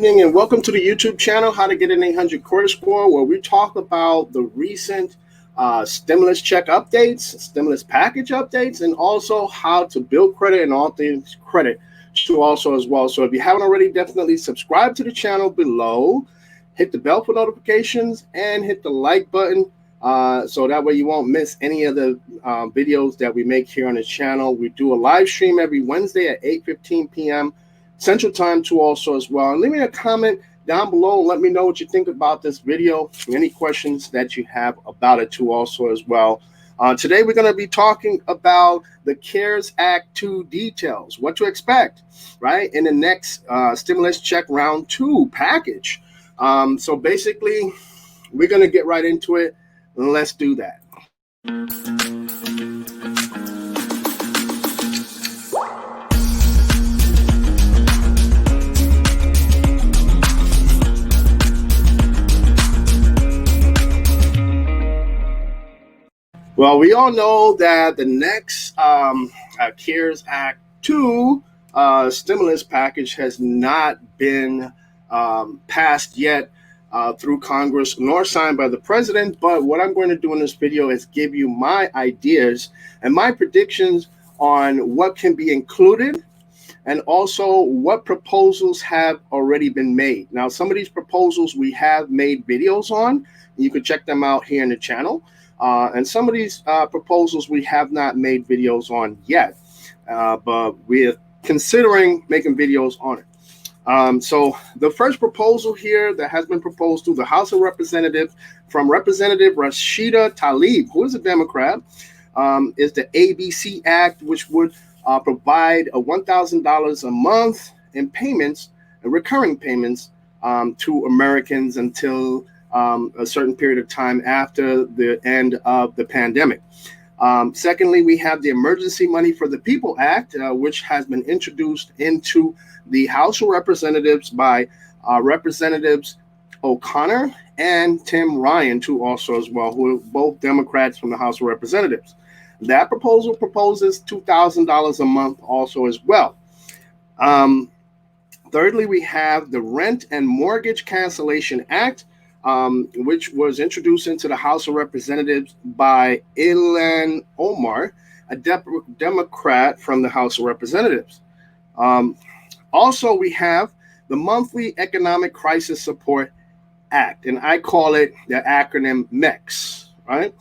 Evening and welcome to the YouTube channel, How to Get an 800 Credit Score, where we talk about the recent stimulus check updates, stimulus package updates, and also how to build credit and all things credit too also as well. So if you haven't already, definitely subscribe to the channel below, hit the bell for notifications, and hit the like button so that way you won't miss any of the videos that we make here on the channel. We do a live stream every Wednesday at 8:15 p.m. Central Time too also as well. And leave me a comment down below and let me know what you think about this video, any questions that you have about it too also as well. Today we're going to be talking about the CARES Act 2 details, what to expect, right, in the next stimulus check round 2 package. So basically, we're going to get right into it. Let's do that. Well, we all know that the next CARES Act 2 stimulus package has not been passed yet through Congress nor signed by the president. But what I'm going to do in this video is give you my ideas and my predictions on what can be included and also what proposals have already been made. Now, some of these proposals we have made videos on. You can check them out here in the channel. And some of these proposals we have not made videos on yet, but we're considering making videos on it. So the first proposal here that has been proposed to the House of Representatives from Representative Rashida Tlaib, who is a Democrat, is the ABC Act, which would provide a $1,000 a month in payments, recurring payments to Americans until a certain period of time after the end of the pandemic. Secondly, we have the Emergency Money for the People Act, which has been introduced into the House of Representatives by Representatives O'Connor and Tim Ryan, too, also as well, who are both Democrats from the House of Representatives. That proposal proposes $2,000 a month also as well. Thirdly, we have the Rent and Mortgage Cancellation Act, which was introduced into the House of Representatives by Ilhan Omar, a Democrat from the House of Representatives. Also, we have the Monthly Economic Crisis Support Act, and I call it the acronym MEX, right?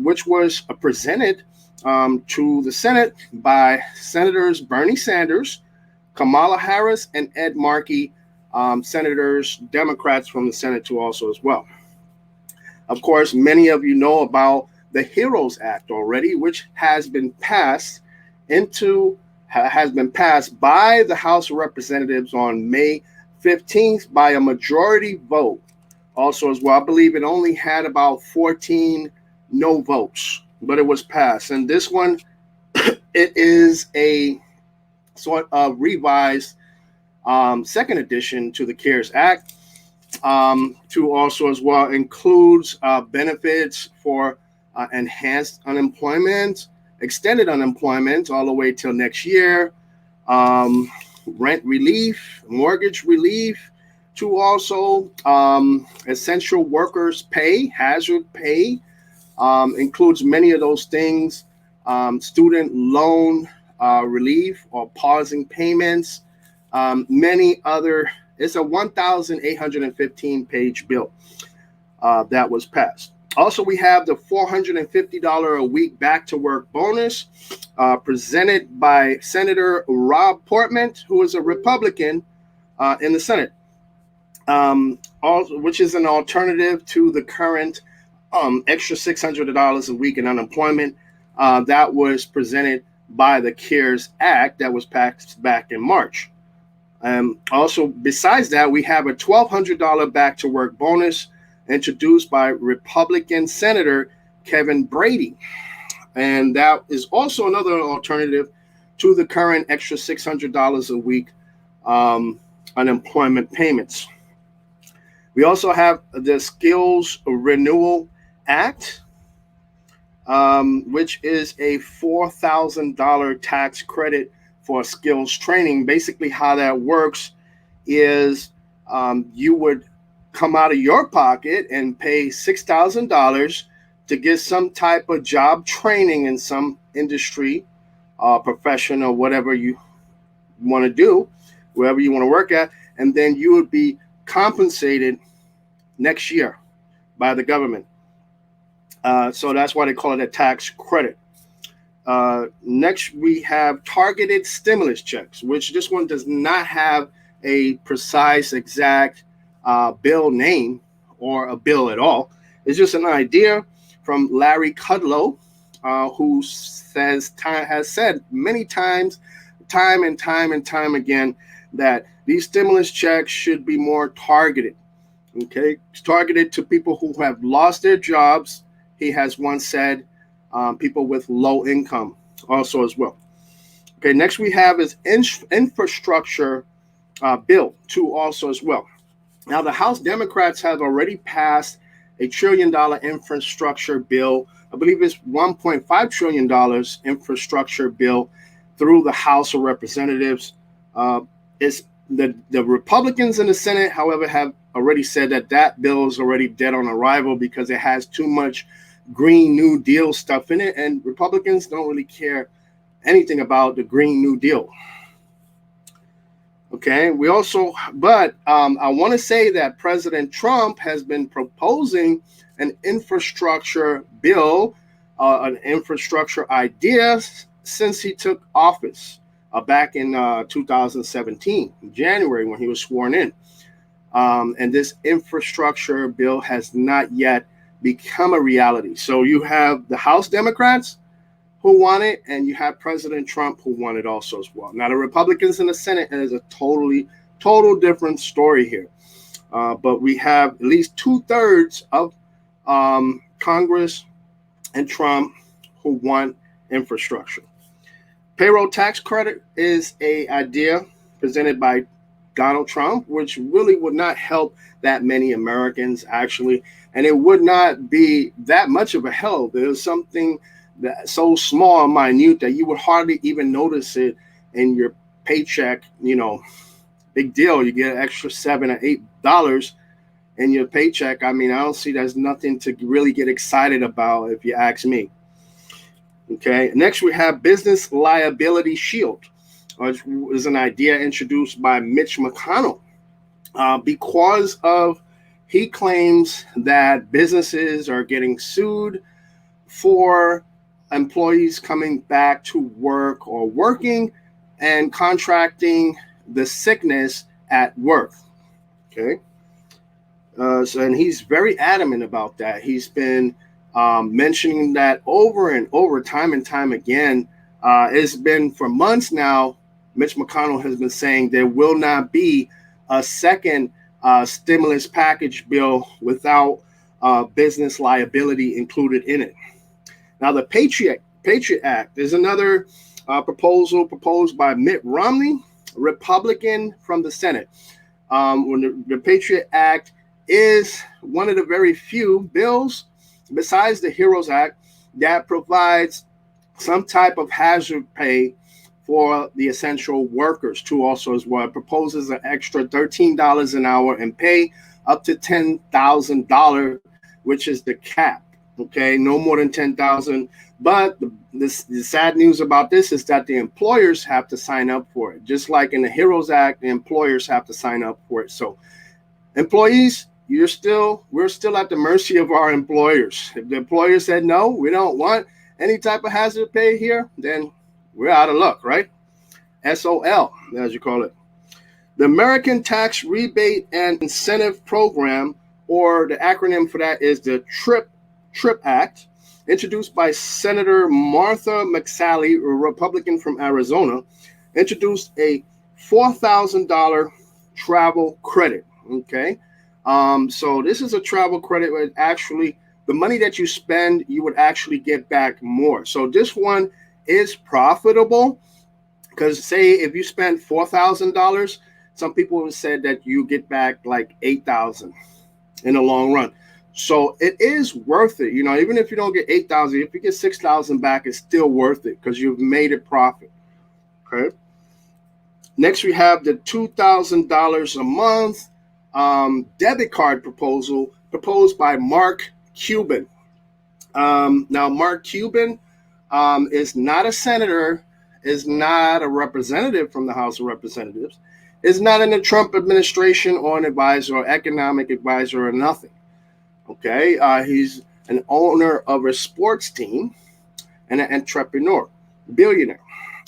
Which was presented to the Senate by Senators Bernie Sanders, Kamala Harris, and Ed Markey, senators, Democrats from the Senate too also as well. Of course, many of you know about the HEROES Act already, which has been passed by the House of Representatives on May 15th by a majority vote. Also as well, I believe it only had about 14 no votes, but it was passed. And this one, it is a sort of revised second edition to the CARES Act, to also as well includes benefits for enhanced unemployment, extended unemployment all the way till next year, rent relief, mortgage relief, to also essential workers pay, hazard pay, includes many of those things, student loan relief or pausing payments, many other. It's a 1,815 page bill that was passed. Also, we have the $450 a week back to work bonus presented by Senator Rob Portman, who is a Republican in the Senate, which is an alternative to the current extra $600 a week in unemployment that was presented by the CARES Act that was passed back in March. Also, besides that, we have a $1,200 back to work bonus introduced by Republican Senator Kevin Brady. And that is also another alternative to the current extra $600 a week unemployment payments. We also have the Skills Renewal Act, which is a $4,000 tax credit for skills training. Basically, how that works is you would come out of your pocket and pay $6,000 to get some type of job training in some industry, profession, or whatever you want to do, wherever you want to work at, and then you would be compensated next year by the government. So that's why they call it a tax credit. Next, we have targeted stimulus checks, which this one does not have a precise, exact bill name or a bill at all. It's just an idea from Larry Kudlow, who has said many times, time and time again, that these stimulus checks should be more targeted. Okay, it's targeted to people who have lost their jobs. He has once said people with low income also as well. Okay, next we have is infrastructure bill 2 also as well. Now, the House Democrats have already passed $1 trillion infrastructure bill. I believe it's $1.5 trillion infrastructure bill through the House of Representatives. It's the Republicans in the Senate, however, have already said that bill is already dead on arrival because it has too much Green New Deal stuff in it, and Republicans don't really care anything about the Green New Deal. Okay, but I want to say that President Trump has been proposing an infrastructure bill, an infrastructure idea since he took office back in 2017, January, when he was sworn in. And this infrastructure bill has not yet become a reality. So you have the House Democrats who want it, and you have President Trump who want it also as well. Now, the Republicans in the Senate is a total different story here. But we have at least 2/3 of Congress and Trump who want infrastructure. Payroll tax credit is an idea presented by Donald Trump, which really would not help that many Americans, actually. And it would not be that much of a help. It was something that so small and minute that you would hardly even notice it in your paycheck. You know, big deal. You get an extra $7 or $8 in your paycheck. I mean, I don't see there's nothing to really get excited about, if you ask me. Okay, next we have business liability shield, which is an idea introduced by Mitch McConnell because of he claims that businesses are getting sued for employees coming back to work or working and contracting the sickness at work. Okay. And he's very adamant about that. He's been mentioning that over and over, time and time again. It's been for months now. Mitch McConnell has been saying there will not be a second stimulus package bill without business liability included in it. Now, the Patriot Act is another proposal proposed by Mitt Romney, Republican from the Senate. When the Patriot Act is one of the very few bills, besides the HEROES Act, that provides some type of hazard pay for the essential workers too. Also, as well, it proposes an extra $13 an hour and pay up to $10,000, which is the cap. Okay, no more than $10,000. But the sad news about this is that the employers have to sign up for it. Just like in the HEROES Act, the employers have to sign up for it. So, employees, we're still at the mercy of our employers. If the employer said no, we don't want any type of hazard pay here, then we're out of luck, right? SOL, as you call it. The American Tax Rebate and Incentive Program, or the acronym for that is the TRIP Act, introduced by Senator Martha McSally, a Republican from Arizona, introduced a $4,000 travel credit. Okay, so this is a travel credit where actually the money that you spend, you would actually get back more. So this one is profitable because, say, if you spend $4,000, some people have said that you get back like $8,000 in the long run. So it is worth it. You know, even if you don't get $8,000, if you get $6,000 back, it's still worth it because you've made it profit. Okay. Next, we have the $2,000 a month debit card proposal proposed by Mark Cuban. Now, Mark Cuban is not a senator, is not a representative from the House of Representatives, is not in the Trump administration or an advisor or economic advisor or nothing. Okay, he's an owner of a sports team and an entrepreneur, billionaire.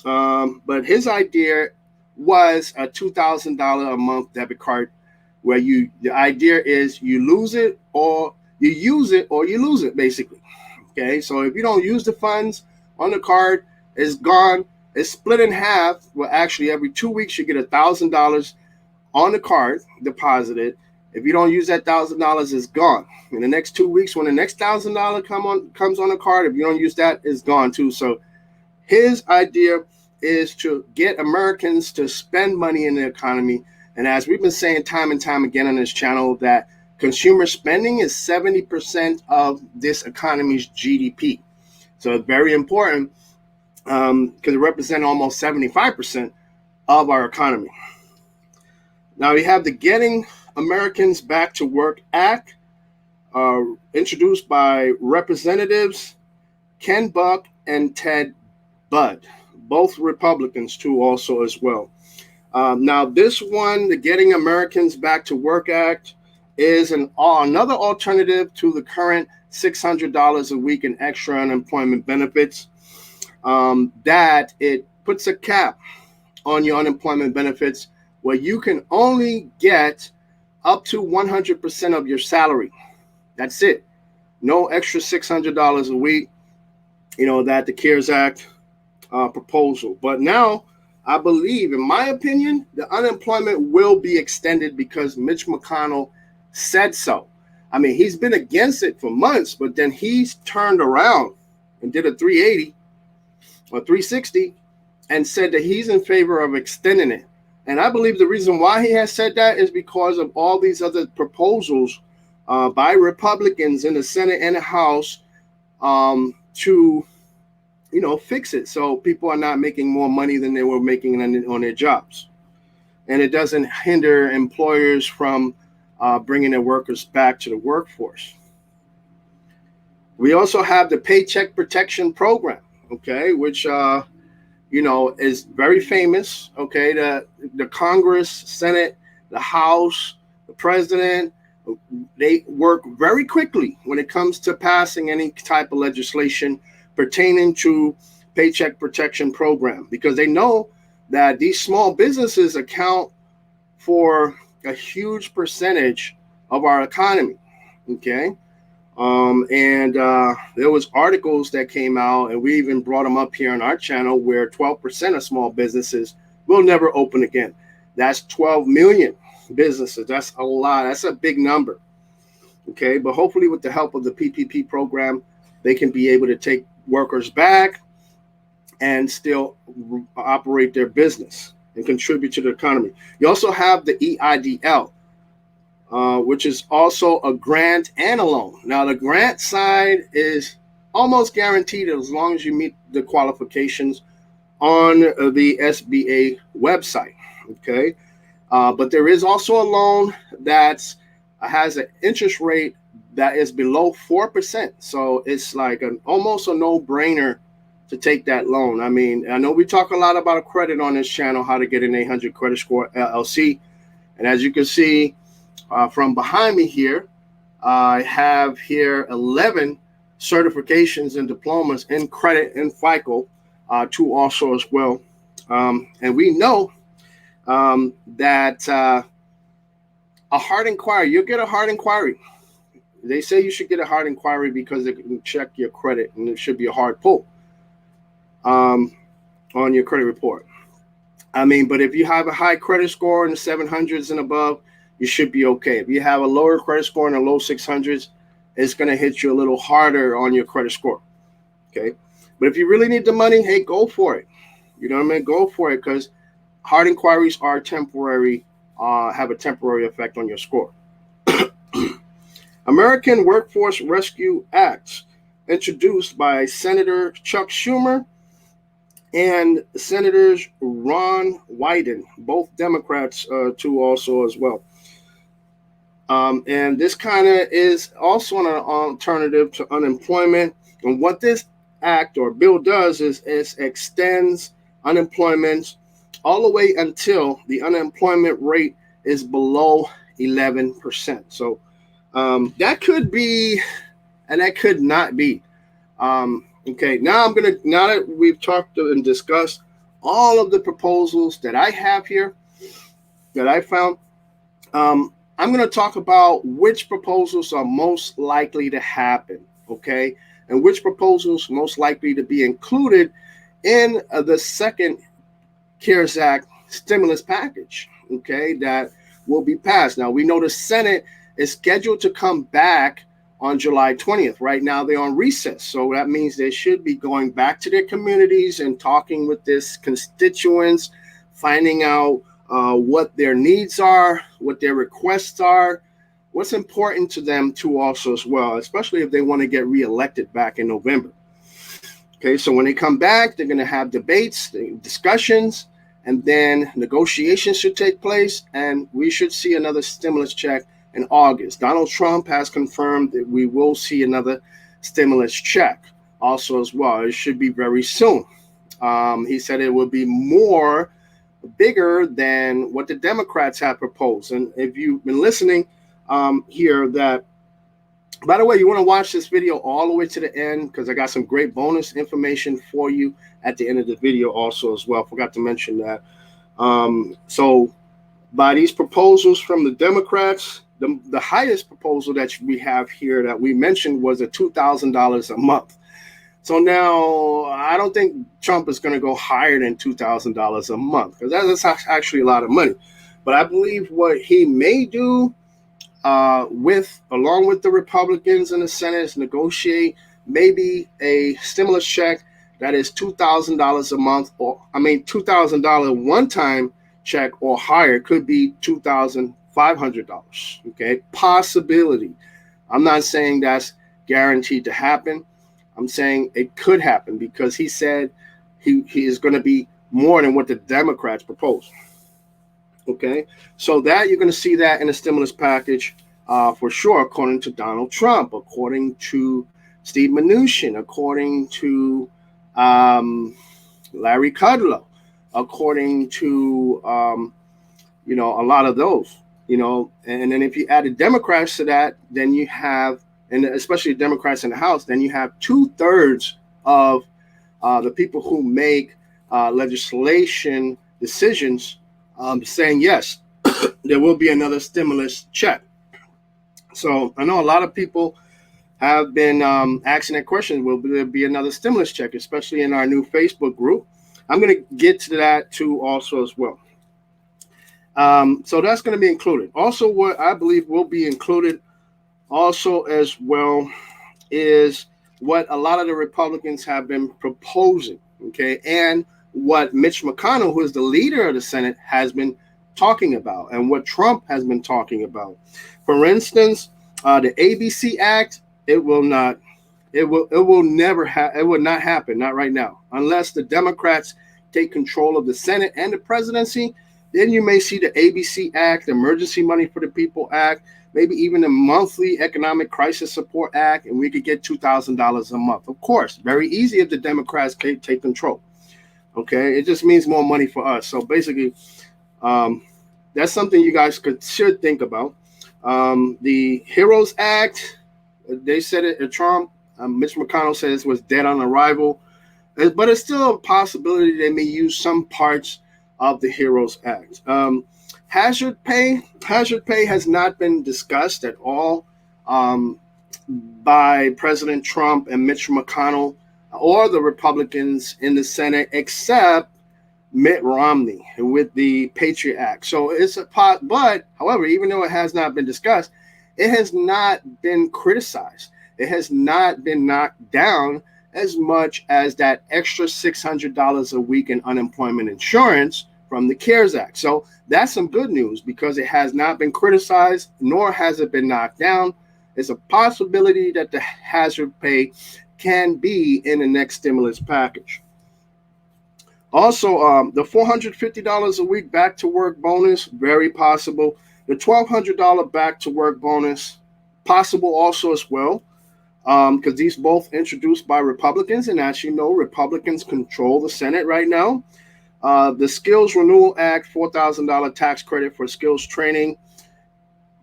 But his idea was a $2,000 a month debit card, where the idea is you lose it or you use it or you lose it, basically. Okay, so if you don't use the funds on the card, it's gone. It's split in half. Well, actually, every 2 weeks you get $1,000 on the card deposited. If you don't use that $1,000, it's gone. In the next 2 weeks, when the next $1,000 comes on the card, if you don't use that, it's gone too. So his idea is to get Americans to spend money in the economy. And as we've been saying time and time again on this channel, that consumer spending is 70% of this economy's GDP. So it's very important because it represents almost 75% of our economy. Now we have the Getting Americans Back to Work Act, introduced by Representatives Ken Buck and Ted Budd, both Republicans too, also as well. Now this one, the Getting Americans Back to Work Act, is another alternative to the current $600 a week in extra unemployment benefits. That it puts a cap on your unemployment benefits where you can only get up to 100% of your salary. That's it. No extra $600 a week. You know, that the CARES Act proposal. But now, I believe, in my opinion, the unemployment will be extended because Mitch McConnell said so. I mean, he's been against it for months, but then he's turned around and did a 380 or 360 and said that he's in favor of extending it. And I believe the reason why he has said that is because of all these other proposals by Republicans in the Senate and the House to, you know, fix it so people are not making more money than they were making on their jobs. And it doesn't hinder employers from bringing their workers back to the workforce. We also have the Paycheck Protection Program, okay, which you know, is very famous. Okay, the Congress, Senate, the House, the President, they work very quickly when it comes to passing any type of legislation pertaining to Paycheck Protection Program, because they know that these small businesses account for a huge percentage of our economy. Okay. And there was articles that came out, and we even brought them up here on our channel, where 12% of small businesses will never open again. That's 12 million businesses. That's a lot. That's a big number. Okay, but hopefully with the help of the PPP program, they can be able to take workers back and still operate their business and contribute to the economy. You also have the EIDL, which is also a grant and a loan. Now, the grant side is almost guaranteed as long as you meet the qualifications on the SBA website, okay? But there is also a loan that has an interest rate that is below 4%. So it's like almost a no-brainer to take that loan. I mean, I know we talk a lot about credit on this channel, how to get an 800 credit score LLC. And as you can see, from behind me here, I have here 11 certifications and diplomas in credit and FICO, two also as well. And we know that a hard inquiry, you'll get a hard inquiry. They say you should get a hard inquiry because they can check your credit, and it should be a hard pull on your credit report. I mean, but if you have a high credit score in the 700s and above, you should be okay. If you have a lower credit score in the low 600s, it's going to hit you a little harder on your credit score. Okay. But if you really need the money, hey, go for it. You know what I mean? Go for it, because hard inquiries are temporary, have a temporary effect on your score. American Workforce Rescue Act, introduced by Senator Chuck Schumer and Senators Ron Wyden, both Democrats, too, also as well. And this kind of is also an alternative to unemployment. And what this act or bill does is extends unemployment all the way until the unemployment rate is below 11%. So that could be, and that could not be. Okay, now that we've talked and discussed all of the proposals that I have here that I found, I'm going to talk about which proposals are most likely to happen, okay, and which proposals most likely to be included in the second CARES Act stimulus package, okay, that will be passed. Now, we know the Senate is scheduled to come back on July 20th. Right now, they're on recess. So that means they should be going back to their communities and talking with their constituents, finding out what their needs are, what their requests are, what's important to them too also as well, especially if they want to get reelected back in November. Okay, so when they come back, they're going to have debates, discussions, and then negotiations should take place, and we should see another stimulus check in August. Donald Trump has confirmed that we will see another stimulus check also as well. It should be very soon. He said it will be bigger than what the Democrats have proposed. And if you've been listening here, that, by the way, you want to watch this video all the way to the end because I got some great bonus information for you at the end of the video also as well. Forgot to mention that. So by these proposals from the Democrats, the highest proposal that we have here that we mentioned was a $2,000 a month. So now I don't think Trump is going to go higher than $2,000 a month because that's actually a lot of money. But I believe what he may do along with the Republicans in the Senate is negotiate maybe a stimulus check that is $2,000 a month, or $2,000 one-time check or higher. It could be $2,500. Okay, possibility. I'm not saying that's guaranteed to happen. I'm saying it could happen because he said he is going to be more than what the Democrats propose. Okay, so that you're going to see that in the stimulus package for sure, according to Donald Trump, according to Steve Mnuchin, according to Larry Kudlow, according to a lot of those, and then if you add the Democrats to that, then you have, and especially Democrats in the House, then you have 2/3 of the people who make legislation decisions saying yes, there will be another stimulus check. So I know a lot of people have been asking that question, will there be another stimulus check, especially in our new Facebook group? I'm going to get to that too also as well. So that's going to be included. Also, what I believe will be included also as well is what a lot of the Republicans have been proposing, okay, and what Mitch McConnell, who is the leader of the Senate, has been talking about, and what Trump has been talking about. For instance, the ABC Act, it will not happen, not right now, unless the Democrats take control of the Senate and the presidency. Then you may see the ABC Act, the Emergency Money for the People Act, maybe even the Monthly Economic Crisis Support Act, and we could get $2,000 a month. Of course, very easy if the Democrats take control. Okay, it just means more money for us. So basically, that's something you guys should think about. The HEROES Act, they said it. Trump, Mitch McConnell says was dead on arrival, but it's still a possibility they may use some parts of the HEROES Act. Hazard pay has not been discussed at all by President Trump and Mitch McConnell or the Republicans in the Senate, except Mitt Romney with the Patriot Act. So it's but however, even though it has not been discussed, it has not been criticized. It has not been knocked down as much as that extra $600 a week in unemployment insurance from the CARES Act. So that's some good news because it has not been criticized, nor has it been knocked down. It's a possibility that the hazard pay can be in the next stimulus package. Also, the $450 a week back to work bonus, very possible. The $1,200 back to work bonus, possible also as well, because these both introduced by Republicans, and as you know, Republicans control the Senate right now. The Skills Renewal Act, $4,000 tax credit for skills training.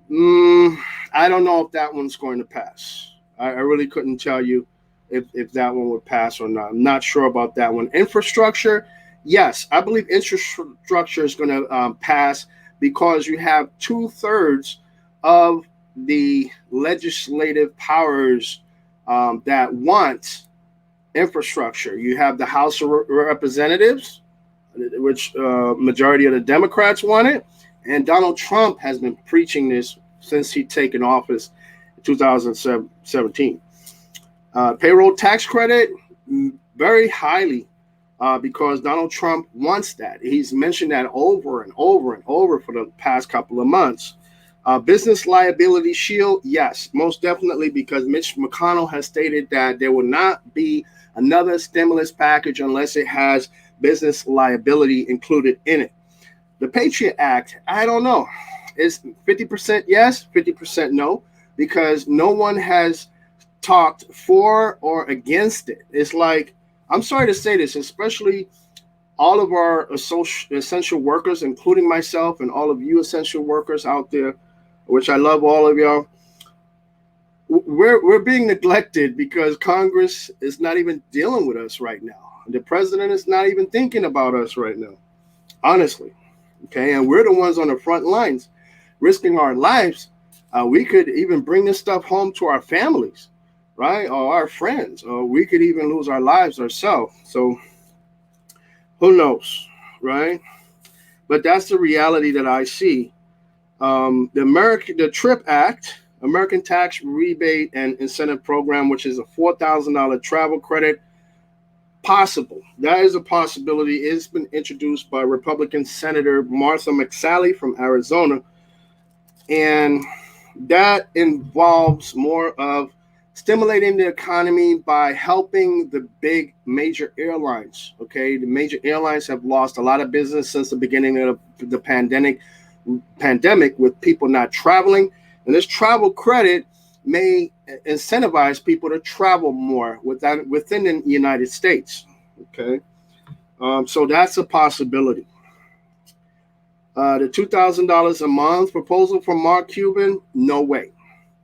I don't know if that one's going to pass. I really couldn't tell you if that one would pass or not. I'm not sure about that one. Infrastructure, yes, I believe infrastructure is going to pass because you have 2/3 of the legislative powers that want infrastructure. You have the House of Representatives, which majority of the Democrats want it, and Donald Trump has been preaching this since he taken office in 2017. Payroll tax credit, very highly, because Donald Trump wants that. He's mentioned that over and over and over for the past couple of months. Business liability shield, yes, most definitely, because Mitch McConnell has stated that there will not be another stimulus package unless it has business liability included in it. The Patriot Act, I don't know. It's 50% yes, 50% no, because no one has talked for or against it. It's like, I'm sorry to say this, especially all of our essential workers, including myself and all of you essential workers out there, which I love all of y'all. We're being neglected because Congress is not even dealing with us right now. The president is not even thinking about us right now, honestly. Okay, and we're the ones on the front lines, risking our lives. We could even bring this stuff home to our families, right, or our friends, or we could even lose our lives ourselves. So who knows, right? But that's the reality that I see. The TRIP Act, American Tax Rebate and Incentive Program, which is a $4,000 travel credit, possible. That is a possibility. It's been introduced by Republican Senator Martha McSally from Arizona, and that involves more of stimulating the economy by helping the big major airlines. Okay, the major airlines have lost a lot of business since the beginning of the pandemic with people not traveling, and this travel credit may incentivize people to travel more within the United States. Okay, so that's a possibility. The $2,000 a month proposal from Mark Cuban, no way.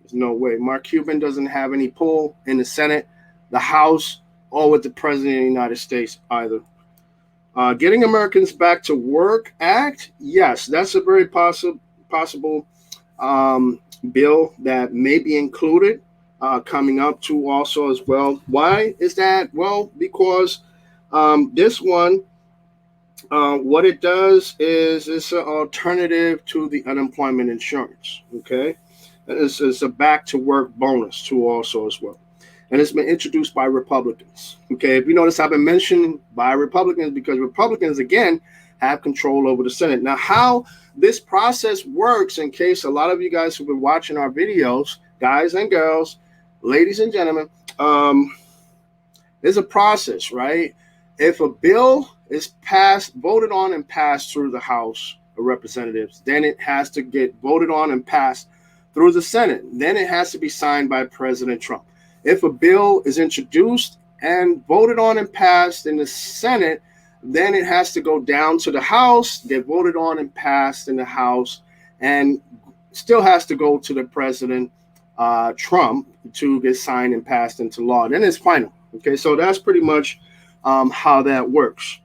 There's no way. Mark Cuban doesn't have any pull in the Senate, the House, or with the President of the United States either. Getting Americans Back to Work Act, yes, that's a very possible bill that may be included coming up too also as well. Why is that? Well, because this one, what it does is it's an alternative to the unemployment insurance. Okay, it's a back to work bonus too also as well, and it's been introduced by Republicans. Okay, if you notice, I've been mentioned by Republicans because Republicans again have control over the Senate. Now, how this process works, in case a lot of you guys who've been watching our videos, guys and girls, ladies and gentlemen, there's a process, right? If a bill is passed, voted on and passed through the House of Representatives, then it has to get voted on and passed through the Senate. Then it has to be signed by President Trump. If a bill is introduced and voted on and passed in the Senate, then it has to go down to the House, get voted on and passed in the House, and still has to go to the President Trump to get signed and passed into law. Then it's final. Okay, so that's pretty much how that works.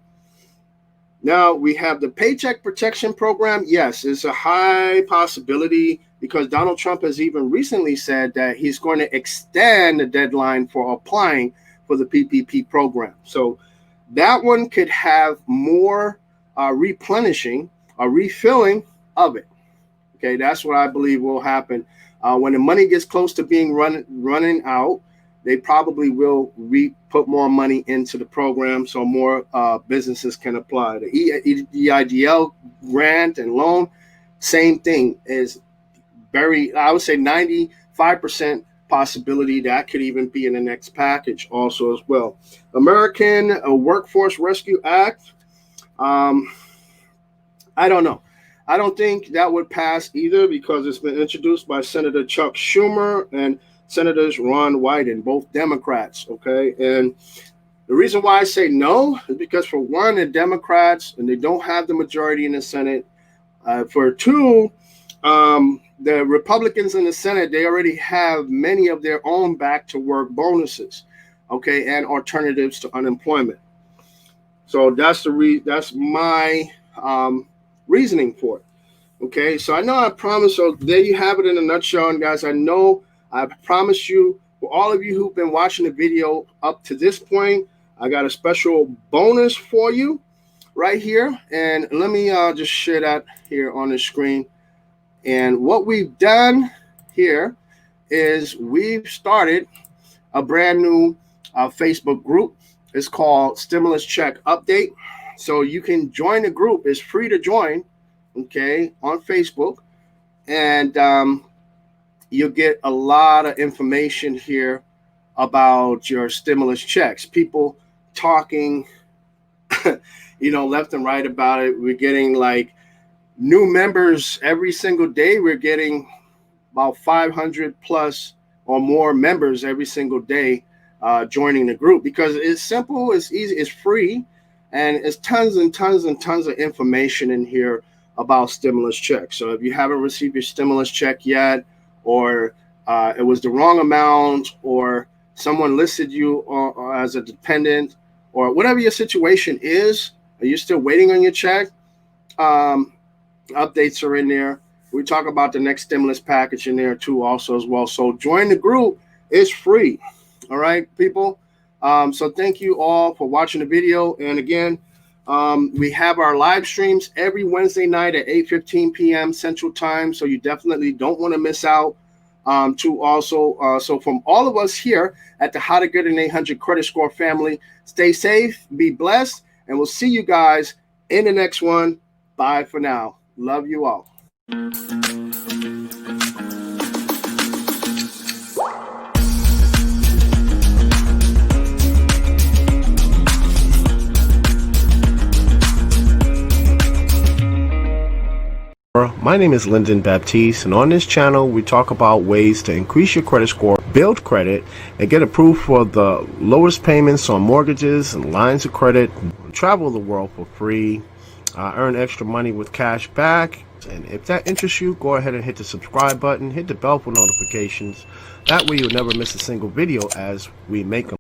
Now we have the Paycheck Protection Program. Yes, it's a high possibility because Donald Trump has even recently said that he's going to extend the deadline for applying for the PPP program. So that one could have more replenishing or refilling of it. Okay, that's what I believe will happen. When the money gets close to being running out, they probably will put more money into the program so more businesses can apply. The EIDL grant and loan, same thing, is very, I would say 95% possibility that could even be in the next package also as well. American Workforce Rescue Act, I don't know. I don't think that would pass either because it's been introduced by Senator Chuck Schumer and Senators Ron Wyden, both Democrats. Okay, and the reason why I say no is because, for one, they're Democrats and they don't have the majority in the Senate. For two, the Republicans in the Senate, they already have many of their own back to work bonuses, okay, and alternatives to unemployment. So that's that's my reasoning for it. Okay, so I know I promised. So there you have it in a nutshell, and guys, I know I promised you, for all of you who've been watching the video up to this point, I got a special bonus for you right here, and let me just share that here on the screen. And what we've done here is we've started a brand new Facebook group. It's called Stimulus Check Update. So you can join the group. It's free to join, okay, on Facebook. And you'll get a lot of information here about your stimulus checks. People talking, left and right about it. We're getting like new members every single day. We're getting about 500 plus or more members every single day joining the group, because it's simple, it's easy, it's free, and it's tons and tons and tons of information in here about stimulus checks. So if you haven't received your stimulus check yet, or it was the wrong amount, or someone listed you as a dependent, or whatever your situation is, and you're still waiting on your check, updates are in there. We talk about the next stimulus package in there too also as well. So join the group. It's free. All right, people. So thank you all for watching the video. And again, we have our live streams every Wednesday night at 8:15 p.m. Central Time. So you definitely don't want to miss out. So from all of us here at the How to Get an 800 Credit Score family, stay safe, be blessed, and we'll see you guys in the next one. Bye for now. Love you all. My name is Lyndon Baptiste, and on this channel we talk about ways to increase your credit score, build credit, and get approved for the lowest payments on mortgages and lines of credit, travel the world for free, earn extra money with cash back. And if that interests you, go ahead and hit the subscribe button, hit the bell for notifications. That way you'll never miss a single video as we make them.